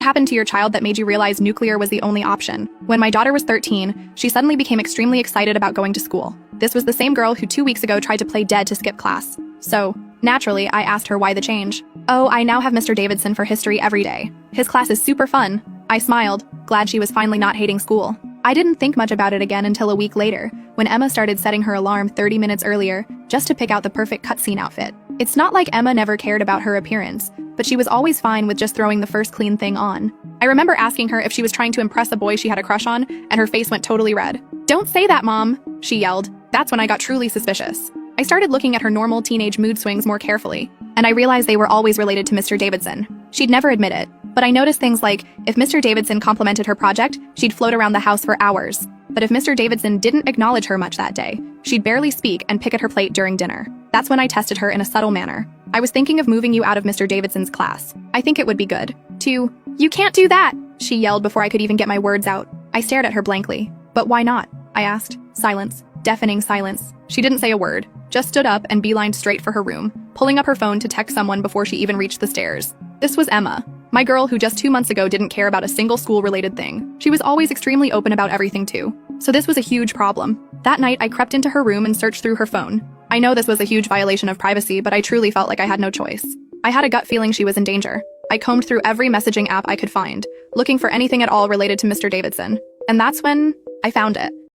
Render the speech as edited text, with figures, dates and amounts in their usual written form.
Happened to your child that made you realize nuclear was the only option? When my daughter was 13, she suddenly became extremely excited about going to school. This was the same girl who 2 weeks ago tried to play dead to skip class. So, naturally, I asked her why the change. Oh, I now have Mr. Davidson for history every day. His class is super fun. I smiled, glad she was finally not hating school. I didn't think much about it again until a week later, when Emma started setting her alarm 30 minutes earlier, just to pick out the perfect cutscene outfit. It's not like Emma never cared about her appearance, but she was always fine with just throwing the first clean thing on. I remember asking her if she was trying to impress a boy she had a crush on, and her face went totally red. "Don't say that, Mom," she yelled. That's when I got truly suspicious. I started looking at her normal teenage mood swings more carefully, and I realized they were always related to Mr. Davidson. She'd never admit it, but I noticed things like, if Mr. Davidson complimented her project, she'd float around the house for hours. But if Mr. Davidson didn't acknowledge her much that day, she'd barely speak and pick at her plate during dinner. That's when I tested her in a subtle manner. "I was thinking of moving you out of Mr. Davidson's class. I think it would be good." "You can't do that!" she yelled before I could even get my words out. I stared at her blankly. "But why not?" I asked. Silence. Deafening silence. She didn't say a word, just stood up and beelined straight for her room, pulling up her phone to text someone before she even reached the stairs. This was Emma, my girl who just 2 months ago didn't care about a single school-related thing. She was always extremely open about everything too. So this was a huge problem. That night, I crept into her room and searched through her phone. I know this was a huge violation of privacy, but I truly felt like I had no choice. I had a gut feeling she was in danger. I combed through every messaging app I could find, looking for anything at all related to Mr. Davidson. And that's when I found it.